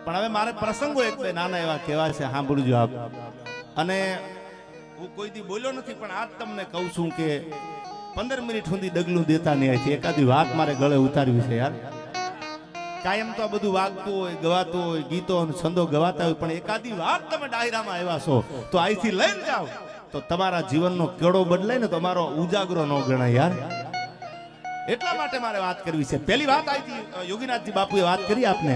પણ હવે મારે પ્રસંગો એક બે નાના એવા કહેવા છે, સાંભળજો આપ. અને હું કોઈ દી બોલ્યો નથી, પણ આજ તમને કહું છું કે 15 મિનિટ સુધી ડગલું દેતા નહીં આવી. એકાદી વાત મારે ગળે ઉતારવી છે યાર. કાયમ તો આ બધું વાગતું હોય, ગવાતું હોય, ગીતો અને છંદો ગવાતા હોય, પણ એકાદી વાત તમે ડાયરામાં આવ્યા છો તો અહીંથી લઈને જાઓ તો તમારા જીવનનો કેળો બદલાય ને, તમારો ઉજાગરો ન ગણાય યાર. એટલા માટે મારે વાત કરવી છે. પહેલી વાત આવી યોગીનાથજી બાપુએ વાત કરી આપને,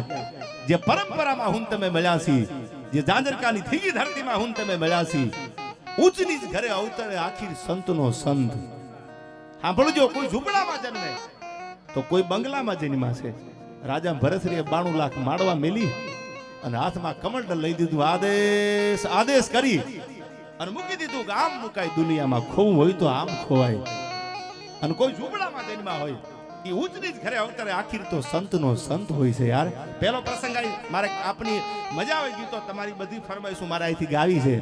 જે પરંપરામાં હું તમે મળ્યા છી, જે જાંજરકાની થીગી ધરતીમાં હું તમે મળ્યા છી, ઉચ્ચ નીચ ઘરે અવતરે આખીર સંતનો સંત. સાંભળજો, કોઈ ઝૂંપડામાં જન્મે તો કોઈ બંગલામાં જન્મા છે. રાજા ભરતરીએ 92 લાખ માડવા મેલી અને હાથમાં કમંડલ લઈ દીધું, આદેશ કરી અને મૂકી દીધું કે આમ મુકાય દુનિયામાં, ખોવું હોય તો આમ ખોવાય. અને કોઈ ઝૂંપડામાં જન્મા હોય એ ઉચ્ચની જ ઘરે અવતરે આખીર તો સંતનો સંત હોય છે યાર. પહેલો પ્રસંગ આવી મારે, આપની મજા આવે ગીતો તમારી બધી ફરમાઈશું મારે અહીંથી ગાવી છે,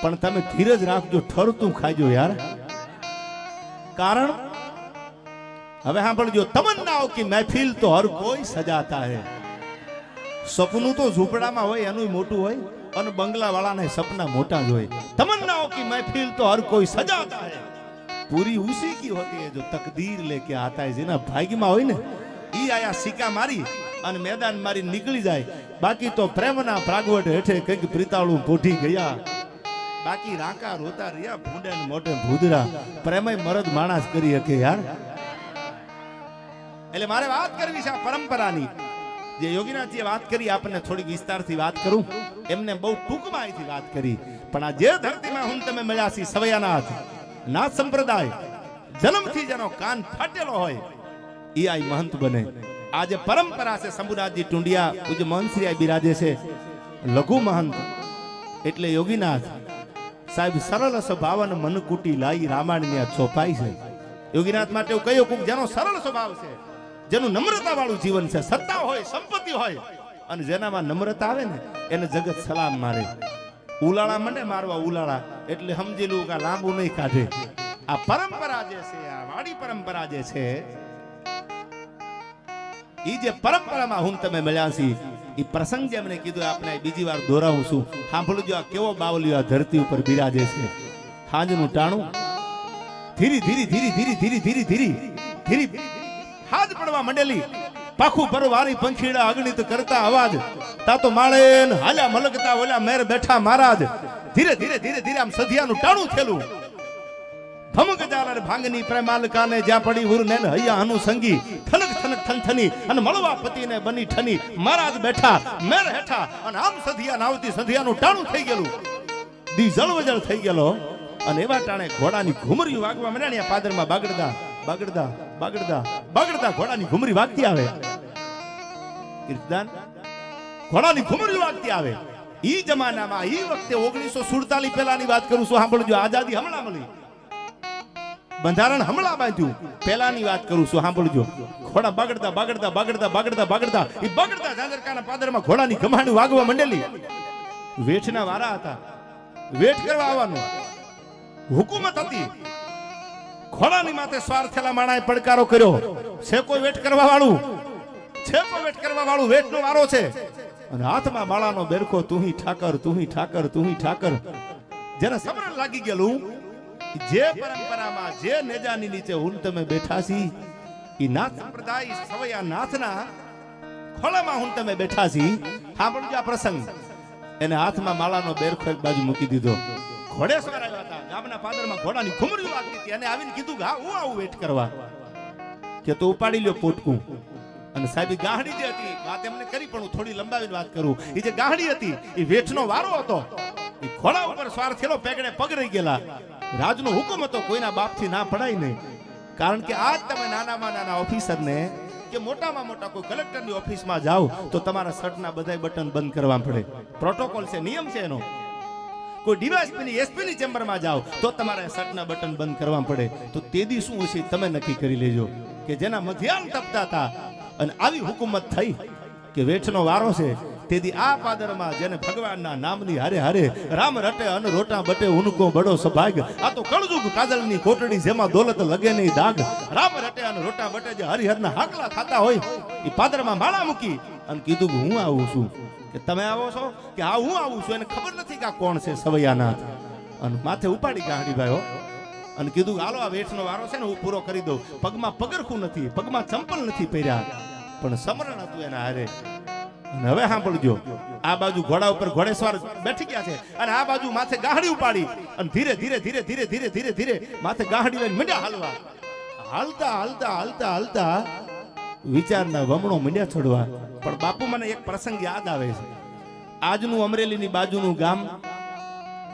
પણ તમે ધીરજ રાખજો, ઠરતું ખાજો યાર. કારણ હવે સાંભળજો, તમન્નાઓ की महफिल तो हर कोई सजाता है. સપનું તો ઝૂંપડામાં હોય એનું મોટું હોય, અને બંગલા વાળાને સપના મોટા જ હોય. તમન્નાઓ की महफिल तो हर कोई सजाता है, पूरी उसी की होती है जो तकदीर लेके आता है. જેના ભાગ્યમાં હોય ને ઈ આયા સિક્કા મારી અને મેદાન મારી નીકળી જાય. બાકી તો પ્રેમના પ્રાગવટ હેઠે કંઈક પ્રીતાળું પોઠી ગયા, બાકી રાકા રોતા રહ્યા ભૂંડે ને મોઢે ભૂદરા. પ્રેમય મરદ માણસ કરી શકે યાર. એટલે મારે વાત કરવી છે આ પરંપરાની. જે યોગીનાથજીએ વાત કરી આપણને થોડી વિસ્તારથી વાત કરું, એમને બહુ ટૂંકમાં અહીંથી વાત કરી. પણ આ જે ધરતીમાં હું તમે મળ્યા છીએ, સવૈયાનાથ નાથ સંપ્રદાય, જન્મથી જેનો કાન ફાટેલો હોય એ આ મહંત બને. આ જે પરંપરા છે, શંભુનાથજી ટુંડિયા પૂજ્ય મહંતશ્રી બિરાજે છે, લઘુ મહંત એટલે યોગીનાથ સાહેબ સરળ સ્વભાવ અને મનકુટી લાઈ રામાયણની આ ચોપાઈ છે. યોગીનાથ માટે એવું કહ્યું કે જેનો સરળ સ્વભાવ છે, જેનું નમ્રતા વાળું જીવન છે, સત્તા હોય, સંપત્તિ હોય, અને જેનામાં નમ્રતા આવે ને એને જગત સલામ મારે. ઉલાળા મંડે મારવા ઉલાળા, એટલે સમજી લું કે લાંબુ નહીં કાઢે. આ પરંપરા જે છે, આ વાડી પરંપરા જે છે, ઈ જે પરંપરામાં હું તમે મળ્યા છી, ઈ પ્રસંગ જે મને કીધું આપણે બીજી વાર દોહરાવું છું. સાંભળજો, આ કેવો બાવલિયો આ ધરતી ઉપર બિરાજે છે. હાંજનું ટાણું ધીરી ધીરી ધીરી ધીરી ધીરી ધીરી ધીરી ધીરી હાથ પડવા મંડેલી, પાખું પરવારી પંખીડા અગણિત કરતા અવાજ, તા તો માળે હાલ્યા મલકતા ઓલા મેર બેઠા મહારાજ. ધીરે ધીરે ધીરે ધીરે આમ સધિયાનું ટાણું થેલું. ભમક જાલર ભાંગની પ્રેમાલકાને જ્યાં પડી ઉરને હૈયા હનુ સંગી, થનક થનક થનથની અને મળવા પતિને બની ઠની. મહારાજ બેઠા મેર હેઠા અને આમ સધિયા નાવતી સધિયાનું ટાણું થઈ ગયેલું, દી જળવજળ થઈ ગયેલો. અને એવા ટાણે ઘોડાની ઘુમરી વાગવા માંડ્યા. પાદરમાં બાગડદા બાગડદા બાગડદા બાગડદા ઘોડાની ઘુમરી વાગતી આવે. કીર્તન ઘોડાની ઘુમરી વાગતી આવે. ઈ જમાનામાં ઈ વખતે 1947 પહેલાની વાત કરું છું. સાંભળજો, આઝાદી હમણાં મળી, બંધારણ હમણાં બાંધ્યું, પહેલાની વાત કરું છું. સાંભળજો, ઘોડા બાગડદા બાગડદા બાગડદા બાગડદા બાગડદા ઈ બાગડદા જાંજરકાના પાદરમાં ઘોડાની કમાણી વાગવા માંડેલી. વેઠના વારા હતા, વેઠ કરવા આવવાનું હુકુમત હતી. ઘોડાની માથે સ્વાર થયેલા માણાએ પડકારો કર્યો, છે કોઈ વેઠ કરવા વાળું? છે કોઈ વેઠ કરવા વાળું? વેઠનો વારો છે. અને હાથમાં માળાનો બેરખો, તુહી ઠાકર તુહી ઠાકર તુહી ઠાકર. જેને સમરણ લાગી ગયેલું, જે પરંપરામાં જે નેજાની નીચે હું તમે બેઠા છી, ઈ નાથ સંપ્રદાય સવૈયા નાથના ખોળામાં હું તમે બેઠા છી. સાંભળજો આ પ્રસંગ. એને હાથમાં માળાનો બેરખો એક બાજુ મૂકી દીધો. ઘોડેસવાર આવ્યા હતા, ગામના પાદરમાં ઘોડાની ઘુમરી વાગતી હતી. અને આવીને કીધું કે હા હું આવું વેઠ કરવા, કે તો ઉપાડી લ્યો પોટકું. અને સાહેબ ગાહડી જે હતી, વાત એમને કરી પણ હું થોડી લંબાવીને વાત કરું. એ જે ગાહડી હતી એ વેઠનો વારો હતો. એ ઘોડા ઉપર સ્વાર થયેલો, પેગડે પગ રહી ગયેલા. રાજનો હુકમ હતો, કોઈના બાપથી ના પડાય નહીં. કારણ કે આજ તમે નાનામાં નાના ઓફિસરને કે મોટામાં મોટા કોઈ કલેક્ટરની ઓફિસમાં જાઓ તો તમારા શર્ટના બધાય બટન બંધ કરવા પડે. પ્રોટોકોલ છે, નિયમ છે એનો. કોઈ ડીવાયએસપીની એસપીની ચેમ્બરમાં જાઓ તો તમારા શર્ટના બટન બંધ કરવા પડે. તો તેદી શું હશે તમે નક્કી કરી લેજો. કે જેના મધ્યાહન તપતા હતા અને આવી હુકુમત થઈ કે વેઠનો વારો છે, તેથી આ પાદરમાં જેને ભગવાનના નામની હારે હારે રામ રટે અન રોટા બટે ઉનકો બડો સભાગ. આ તો કળજુગ કાજલની કોટડી જેમાં દોલત લગે નહીં દાગ. રામ રટે અન રોટા બટે જે હરિહરના હાકલા ખાતા હોય એ પાદરમાં માળા મૂકી અને કીધું કે હું આવું છું. કે તમે આવો છો કે હા હું આવું છું. એને ખબર નથી કે આ કોણ છે સવૈયાનાથ. અને માથે ઉપાડી ગાડી ભાઈઓ અને કીધું હાલો આ વેઠનો વારો છે ને હું પૂરો કરી દઉં. પગમાં પગરખું નથી, પગમાં ચંપલ નથી પહેર્યા, પણ સમરણ હતું એના હારે. અને હવે સાંભળજો, આ બાજુ ઘોડા ઉપર ઘોડેસવાર બેઠી ગયા છે અને આ બાજુ માથે ગાહડી ઉપાડી અને ધીરે ધીરે ધીરે ધીરે ધીરે ધીરે ધીરે માથે ગાહડી લઈને મીંડ્યા હાલવા. હાલતા હાલતા હાલતા હાલતા વિચારના વમણો મીંડ્યા છોડવા. પણ બાપુ મને એક પ્રસંગ યાદ આવે છે. આજનું અમરેલીની બાજુનું ગામ,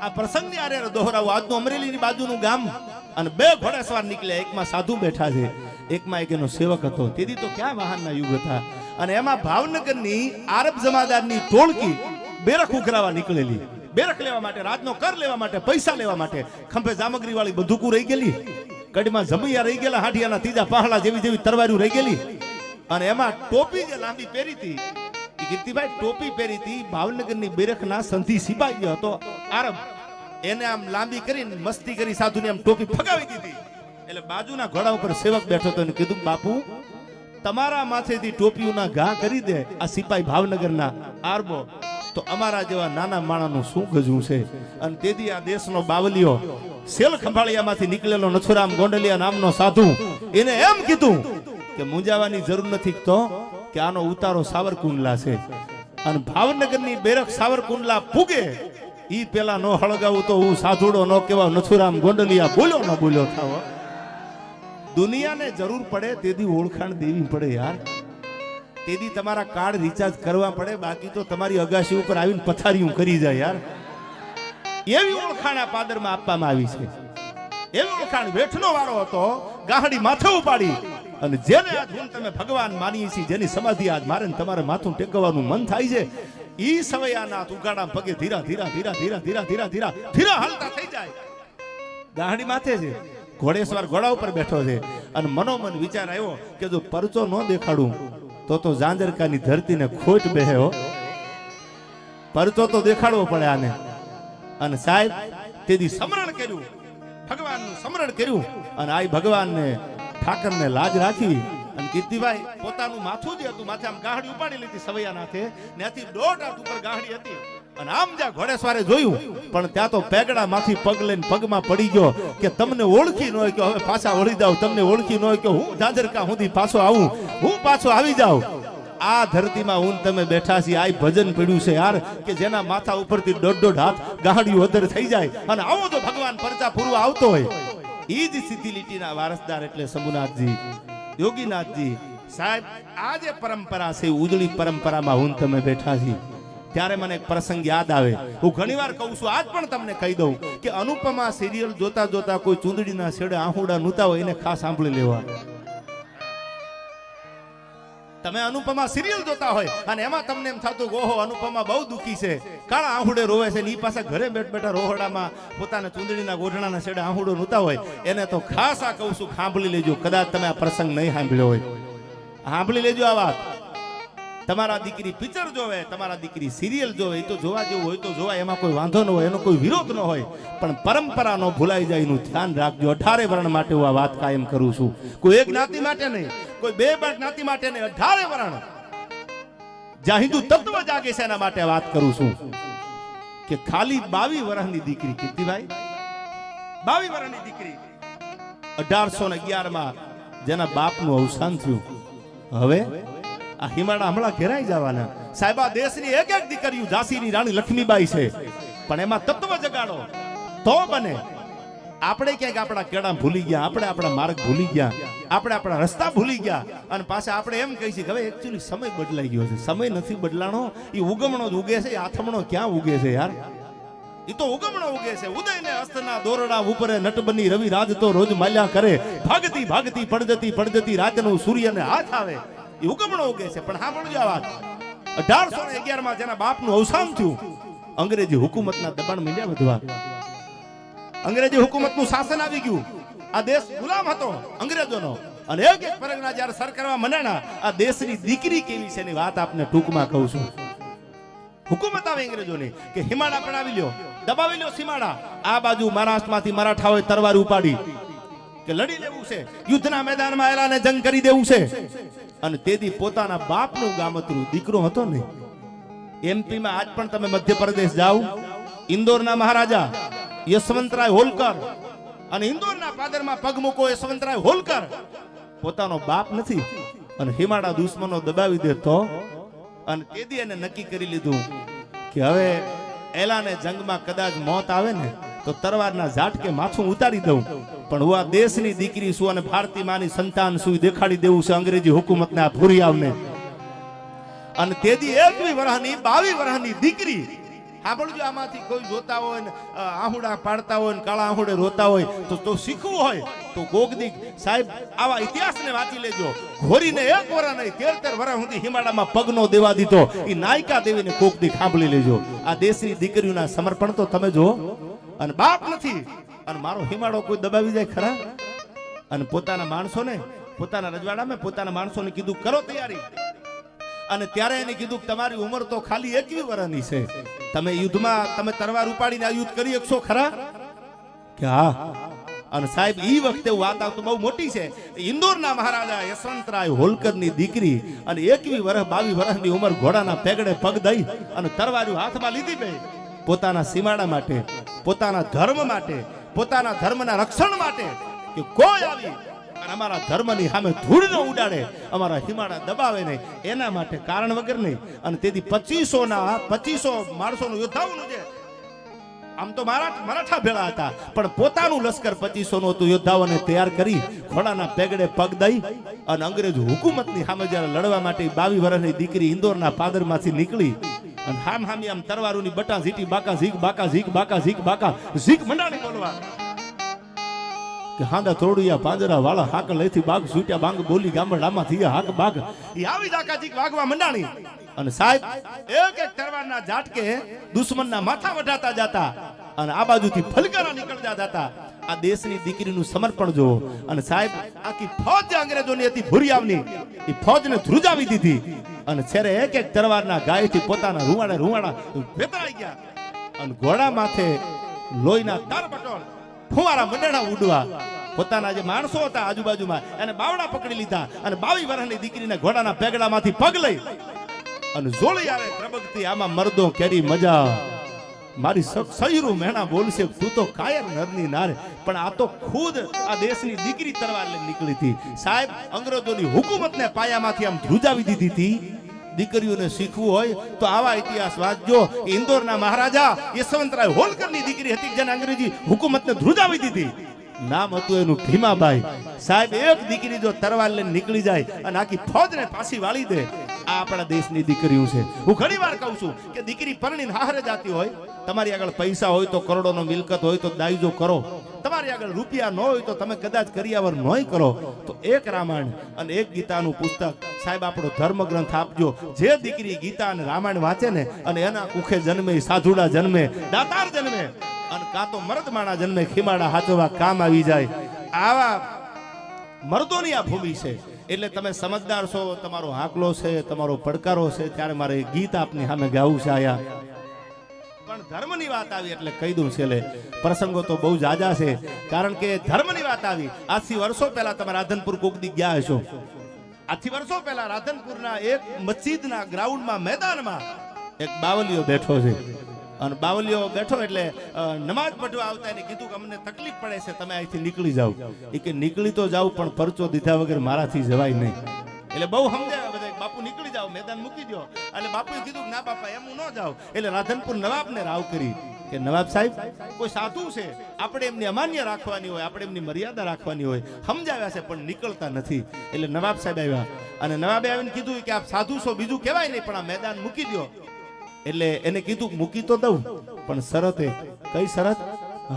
આ પ્રસંગની આરે દોહરાવું. આજનું અમરેલીની બાજુનું ગામ અને બે ઘોડેસવાર નીકળ્યા. એકમાં સાધુ બેઠા છે, એકમાં એક એનો સેવક હતો. તેથી તો ક્યાં વાહનના યુગ હતા. અને એમાં ભાવનગરની આરબ જમાદારની ટોળકી બેરખ ઉઘરાવા નીકળેલી. બેરખ લેવા માટે, રાજનો કર લેવા માટે, પૈસા લેવા માટે. ખંભે જામગરી વાળી બંદૂકો રહી ગયેલી, કડીમાં જમૈયા રહી ગયેલા, હાંડિયાના ત્રીજા પહાડા જેવી જેવી તરવારીઓ રહી ગયેલી. અને એમાં ટોપી જે લાંબી પહેરી હતી, કીર્તિભાઈ ટોપી પહેરી હતી ભાવનગરની બેરખના સંધિ સિપાહી હતો આરબ. એને આમ લાંબી કરીને મસ્તી કરી સાધુને આમ ટોપી ફગાવી દીધી. એટલે બાજુના ઘોડા ઉપર સેવક બેઠો હતો અને કીધું બાપુ તમારા માથેથી ટોપીઓના ઘા કરી દે આ સિપાહી ભાવનગરના આરબો, તો અમારા જેવા નાના માણાનું શું ગજવું છે. અને તેથી આ દેશનો બાવલિયો સેલ ખંભાળિયામાંથી નીકળેલો નથુરામ ગોંડલિયા નામનો સાધુ એને એમ કીધું કે મૂંઝાવાની જરૂર નથી તો કે આનો ઉતારો સાવરકુંડલા છે. અને ભાવનગરની બેરખ સાવરકુંડલા પૂગે ઈ પેલા નો હળગાવું તો હું સાધુડો નો કેવા નથુરામ ગોંડલિયા બોલ્યો ન બોલ્યો થાવ. દુનિયાને જરૂર પડે તેથી ઓળખાણ દેવી પડે યાર. તેથી તમારા કાર્ડ રિચાર્જ કરવા પડે, બાકી તો તમારી અગાશી ઉપર આવીને પથારીયું કરી જાય યાર. એવી ઓળખાણ આ પાદરમાં આપવામાં આવી છે. એવી ઓળખાણ વેઠનો વારો હતો, ગાહડી માથે ઉપાડી અને જેને આજ હું તમે ભગવાન માનીએ છીએ, જેની સમાધિ આજ મારે તમારે માથું ટેકવવાનું મન થાય છે, ઈ સવૈયાનાથ ઉગાડા પગે ધીરા ધીરા ધીરા ધીરા ધીરા ધીરા ધીરા ધીરા હાલતા થઈ જાય. ગાહડી માથે છે, ઘોડેસવાર ઘોડા ઉપર બેઠો છે. અને મનોમન વિચાર આવ્યો કે જો પરચો ન દેખાડું તો ઝાંઝરકાની ધરતીને ખોટ બેહે હો. પરચો તો દેખાડવો પડે આને. અને સાહેબ તેથી સમરણ કર્યું, ભગવાનનું સમરણ કર્યું. અને આ ભગવાનને ઠાકરને લાજ રાખી અને કીર્તિભાઈ પોતાનું માથું જે હતું માથે આમ ગાહડી ઉપાડી લીધી સવૈયાનાથે, ત્યાંથી 1.5 હાથ ઉપર ગાહડી હતી. અને આમ જ્યાં ઘોડેસવારે જોયું પણ ત્યાં તો પેગડા માંથી પગ લઈને પગમાં પડી ગયો કે તમને ઓળખી ન હોય કે હવે પાછા વળી જાવ, તમને ઓળખી ન હોય કે હું ઝાંઝરકા સુધી પાછો આવું, હું પાછો આવી જાઉં. આ ધરતીમાં હું તમે બેઠા છીએ, આ ભજન પડ્યું છે યાર કે જેના માથા ઉપરથી 1.5 હાથ ગાહડીઓ અધર થઈ જાય. અને આવો તો ભગવાન પરચા પૂરવા આવતો હોય. ઈ જ સીધી લીટીના વારસદાર એટલે શંભુનાથજી, યોગીનાથજી. સાહેબ આ જે પરંપરા છે, ઉજળી પરંપરામાં હું તમે બેઠા છીએ. ત્યારે મને એક પ્રસંગ યાદ આવે. હું ઘણીવાર કહું છું, આજ પણ તમને કહી દઉં કે અનુપમા સિરિયલ જોતા જોતા કોઈ ચૂંદડીના છેડે આહુડા નૂતા હોય એને ખાસ સાંભળી લેવા. તમે અનુપમા સિરિયલ જોતા હોય અને એમાં તમને એમ થતું કે ઓહો અનુપમા બહુ દુખી છે, કાળા આહુડે રોવે છે, ને ઈ પાછા ઘરે બેઠા રોહડામાં પોતાના ચૂંદડીના ગોઠણાના છેડે આહુડો નૂતા હોય, એને તો ખાસ આ કહું છું સાંભળી લેજો. કદાચ તમે આ પ્રસંગ નહીં સાંભળ્યો હોય, સાંભળી લેજો આ વાત. તમારા દીકરી પિક્ચર જોવે, તમારા દીકરી સિરિયલ જોવે, એ તો જોવા જેવું હોય તો જોવાય, એમાં કોઈ વાંધો ન હોય, એનો કોઈ વિરોધ ન હોય, પણ પરંપરા નો ભૂલાઈ જાય એનું ધ્યાન રાખજો. 18 વર્ણ માટે હું આ વાત કાયમ કરું છું. કોઈ એક જ્ઞાતિ માટે નહીં, કોઈ બે જ્ઞાતિ માટે નહીં, 18 વર્ણ જ્યાં હિન્દુ તત્વ જાગે છે એના માટે વાત કરું છું. કે ખાલી 22 વર્ષની દીકરી કીર્તિભાઈ, 22 વર્ષની દીકરી 1811 જેના બાપનું અવસાન થયું. હવે આ હિમાડા હમણાં ઘેરાઈ જવાના. સાહેબ આ દેશની એક એક દીકરીઓ, ઝાંસીની રાણી લક્ષ્મીબાઈ છે, પણ એમાં તત્વ જગાડો તો બને. આપણે ક્યાંક આપણા કેળા ભૂલી ગયા, આપણે આપણા માર્ગ ભૂલી ગયા, આપણે આપણા રસ્તા ભૂલી ગયા. અને પાછા આપણે એમ કહી છીએ કે હવે એકચ્યુઅલી સમય બદલાઈ ગયો છે. સમય નથી બદલાણો, એ ઉગમણો જ ઉગે છે. આથમણો ક્યાં ઉગે છે યાર? એ તો ઉગમણો ઉગે છે. ઉદયને અસ્તના દોરડા ઉપરે નટબની રવિ રાજ તો રોજ માલ્યા કરે. ભાગતી ભાગતી પડજતી પડજતી રાતનું સૂર્યને હાથ આવે. એ ઉગમણો ઉગે છે. પણ હા પડજો આ વાત, 1811 જેના બાપનું અવસાન થયું, અંગ્રેજી હુકુમતના દબાણ મીંડ્યા વધવા. અંગ્રેજી હુકુમતનું શાસન આવી ગયું. આ દેશ ગુલામ હતો અંગ્રેજોનો. અને એક એક પરગના જ્યારે સર કરવા માંડ્યા, આ દેશની દીકરી કેવી છે એની વાત આપને ટૂંકમાં કહું છું. હુકુમત આવે અંગ્રેજોની કે હિમાળા પડાવી લ્યો, દબાવી લ્યો સીમાડા. આ બાજુ મહારાષ્ટ્રમાંથી મરાઠાઓએ તરવાર ઉપાડી કે લડી લેવું છે, યુદ્ધના મેદાનમાં એલાને જંગ કરી દેવું છે. અને તેથી પોતાના બાપનું ગામતરું દીકરો હતો ને. એમપીમાં આજ પણ તમે મધ્યપ્રદેશ જાઓ, ઇન્દોરના મહારાજા યશવંતરાય હોલકર અને ઇન્દોરના પાદરમાં પગ મૂકો યશવંતરાય હોલકર પોતાનો બાપ નથી અને હિમાળા દુશ્મનો દબાવી દે તો. અને તેથી એને નક્કી કરી લીધું કે હવે એલાને જંગમાં કદાચ મોત આવે ને તો તરવારના ઝાટકે માથું ઉતારી દઉં, પણ હું આ દેશની દીકરી છું અને ભારતી માની સંતાન છું દેખાડી દેવું છે અંગ્રેજી હુકુમતને, આ ભૂરિયાવને. અને તેથી 21 વર્ષની 22 વર્ષની દીકરી સાંભળજો, આમાંથી કોઈ જોતા હોય ને આહુડા પાડતા હોય ને કાળા આહુડે રોતા હોય તો શીખવું હોય તો કોકદી સાહેબ આવા ઇતિહાસને વાંચી લેજો. ઘોરીને 1 વર્ષ નહીં 13 વર્ષ સુધી હિમાળામાં પગનો દેવા દીધો એ નાયકા દેવીને કોકદી સાંભળી લેજો. આ દેશની દીકરીઓના સમર્પણ તો તમે જો. અને બાપ નથી અને મારો હિમાળો કોઈ દબાવી જાય ખરા? અને પોતાના માણસોને, પોતાના રજવાડામાં પોતાના માણસોને કીધું કરો તૈયારી. અને ત્યારે એને કીધું કે તમારી ઉંમર તો ખાલી 21 વર્ષની છે, તમે યુદ્ધમાં તમે તરવાર ઉપાડીને આ યુદ્ધ કરી શકશો ખરા? કે હા. અને સાહેબ ઈ વખતે વાત આવતો બહુ મોટી છે. ઇન્દોરના મહારાજા યશવંતરાય હોલકરની દીકરી અને 21 વર્ષ 22 વર્ષની ઉંમર ઘોડાના પેગડે પગ દઈ અને તરવારી હાથમાં લીધી બે પોતાના સીમાડા માટે, પોતાના ધર્મ માટે, પોતાના ધર્મના રક્ષણ માટે કે કોઈ આવી અને અમારા ધર્મની સામે ધૂળ ન ઉડાડે, અમારા હિમાળા દબાવે નહીં, એના માટે કારણ વગર નહીં. અને તેથી 2500 માણસોનું યોદ્ધાઓનું છે. આમ તો મરાઠા ભેળા હતા પણ પોતાનું લશ્કર 2500 હતું. યોદ્ધાઓને તૈયાર કરી ઘોડાના પેગડે પગ દઈ અને અંગ્રેજ હુકુમતની સામે જ્યારે લડવા માટે 22 વર્ષની દીકરી ઇન્દોરના પાદરમાંથી નીકળી અને હામી આમ તરવારોની બટા ઝીટી બાકા ઝીક બાકા ઝીક બાકા ઝીક બાકા ઝીક મંડાણી બોલવા કે હાંડા તોડિયા પાંજરા વાળા હાક લઈથી બાગ છૂટ્યા બાંગ બોલી ગામડામાં થી હાક બાગ ઈ આવી જાકા ઝીક વાગવા મંડાણી. અને સાહેબ એક એક તરવારના ઝાટકે દુશ્મનના માથા વઢાતા જતા અને આ બાજુથી ફલકારા નીકળતા જતા. આ દેશની દીકરીનું સમર્પણ જોવો. અને સાહેબ આખી ફૌજ અંગ્રેજોની હતી ભુરિયાવની, એ ફૌજને ધ્રુજાવી દીધી. અને છેરે એક એક તરવારના ગાયથી પોતાના રૂવાડા વેતરાઈ ગયા અને ઘોડા માથે લોહીના તાર બટોળ ફુવારા મંડળા ઉડવા. પોતાના જે માણસો હતા આજુબાજુમાં એને બાવડા પકડી લીધા અને 22 વર્ષની દીકરીને ઘોડાના પેગડામાંથી પગ લઈ અને જોડી આવે પ્રબગતી આમાં મરદો કેરી મજા મારી સૈરું મેણા બોલશે તું તો કાયર નરની નારે. પણ આ તો ખુદ આ દેશની દીકરી તરવાર લઈને નીકળી હતી. સાહેબ અંગ્રેજોની હુકુમતને પાયામાંથી આમ ધ્રુજાવી દીધી હતી. દીકરીઓને શીખવું હોય તો આવા ઇતિહાસ વાંચજો. ઇન્દોરના મહારાજા યશવંતરાય હોલકરની દીકરી હતી જેને અંગ્રેજી હુકુમતને ધ્રુજાવી દીધી. નામ હતું એનું ભીમાબાઈ. સાહેબ એક દીકરી જો તરવાર લઈને નીકળી જાય અને આખી ફૌજને પાછી વાળી દે, આ આપણા દેશની દીકરીઓ છે. હું ઘણી વાર કહું છું કે દીકરી પરણીને હારે જાતી હોય, તમારી આગળ પૈસા હોય તો કરોડોનો મિલકત હોય તો દાયજો કરો, તમારી આગળ રૂપિયા ન હોય તો તમે કદાચ કરિયાવર નોય કરો, તો એક રામાયણ અને એક ગીતાનું પુસ્તક સાહેબ આપણો ધર્મગ્રંથ આપજો. જે દીકરી ગીતા અને રામાયણ વાંચે ને અને એના કુખે જન્મે, સાધુડા જન્મે, દાતાર જન્મે અને કાં તો મર્દમાણા જન્મે, ખીમાડા હાચવા કામ આવી જાય. આવા મર્દોની આ ભૂમિ છે. એટલે તમે સમજદાર છો, તમારો હાકલો છે, તમારો પડકારો છે, ત્યારે મારે ગીત આપની સામે ગાવું છે આયા. પણ ધર્મની વાત આવી એટલે કહી દઉં છે. પ્રસંગો તો બહુ જાજા છે, કારણ કે ધર્મની વાત આવી. આજથી વર્ષો પહેલા તમે રાધનપુર કોકદી ગયા હશો. આજથી વર્ષો પહેલા રાધનપુરના એક મસ્જિદના ગ્રાઉન્ડમાં મેદાનમાં એક બાવલીઓ બેઠો છે. અને બાવલીઓ બેઠો એટલે નમાજ પઢવા આવતા એને કીધું કે અમને તકલીફ પડે છે, તમે અહીંથી નીકળી જાઓ. એ કે નીકળી તો જાવ પણ પરચો દીધા વગર મારાથી જવાય નહીં. એટલે બહુ સમજાવ્યા બધા, બાપુ નીકળી જાઓ, મેદાન મૂકી દો. એટલે બાપુએ કીધું ના બાપા એમ હું ન જાઉં. એટલે રાધનપુર નવાબને રાવ કરી કે નવાબ સાહેબ કોઈ સાધુ છે, આપણે એમની અમાન્ય રાખવાની હોય, આપણે એમની મર્યાદા રાખવાની હોય. સમજાવ્યા છે પણ નીકળતા નથી. એટલે નવાબ સાહેબ આવ્યા અને નવાબે આવીને કીધું કે આપ સાધુ છો બીજું કહેવાય નહીં, પણ આ મેદાન મૂકી દો. એટલે એને કીધું મૂકી તો દઉં પણ શરતે. કઈ શરત?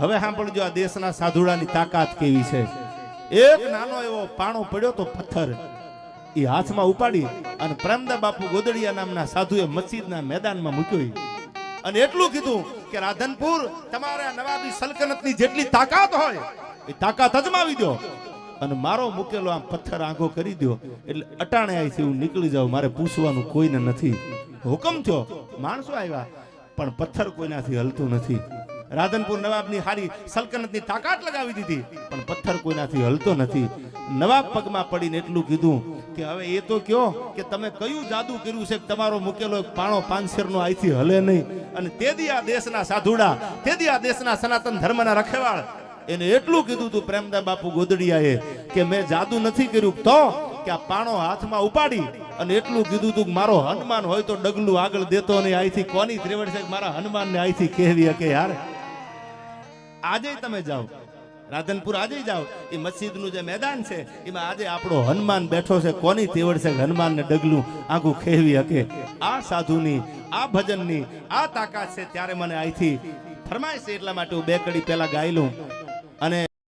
હવે સાંભળજો આ દેશના સાધુડાની તાકાત કેવી છે. એક નાનો એવો પાણો પડ્યો તો પથ્થર એ હાથમાં ઉપાડી અને પ્રેમદા બાપુ ગોદડિયા નામના સાધુએ મસ્જિદના મેદાનમાં મૂક્યો અને એટલું કીધું કે રાધનપુર તમારા નવાબી સલ્તનતની જેટલી તાકાત હોય એ તાકાત અજમાવી દો. અને મારો મૂકેલો આમ પથ્થર આંખો કરી દો એટલે અટાણે અહીંથી હું નીકળી જાઉં, મારે પૂછવાનું કોઈને નથી. હુકમ થયો, માણસો આવ્યા, પણ પથ્થર કોઈનાથી હલતું નથી. રાધનપુર નવાબની હારી સલ્તનતની તાકાત લગાવી દીધી, પણ પથ્થર કોઈનાથી હલતો નથી. નવાબ પગમાં પડીને એટલું કીધું કે હવે એ તો કયો કે તમે કયું જાદુ કર્યું છે કે તમારો મૂકેલો એક પાણો પાંચેરનો અહીંથી હલે નહીં. અને તેદી આ દેશના સાધુડા, તેદી આ દેશના સનાતન ધર્મના રખેવાળ એને એટલું કીધું તું પ્રેમદાસ બાપુ ગોદડિયાએ કે મેં જાદુ નથી કર્યું તો કે આ પાણો હાથમાં ઉપાડી અને એટલું કીધું તું કે મારો હનુમાન હોય તો ડગલું આગળ દેતો નહીં. અહીંથી કોની ત્રેવડ છે મારા હનુમાનને અહીંથી કહેવી કે યાર આજે તમે જાઓ રાધનપુર, આજે જાઓ એ મસ્જિદનું જે મેદાન છે એમાં આજે આપણો હનુમાન બેઠો છે. કોની તેવડ છે હનુમાનને ડગલું આખું ખેવી શકે? આ સાધુની, આ ભજનની આ તાકાત છે. ત્યારે મને અહીંથી ફરમાય છે, એટલા માટે હું બે કડી પહેલા ગાઈ લઉં અને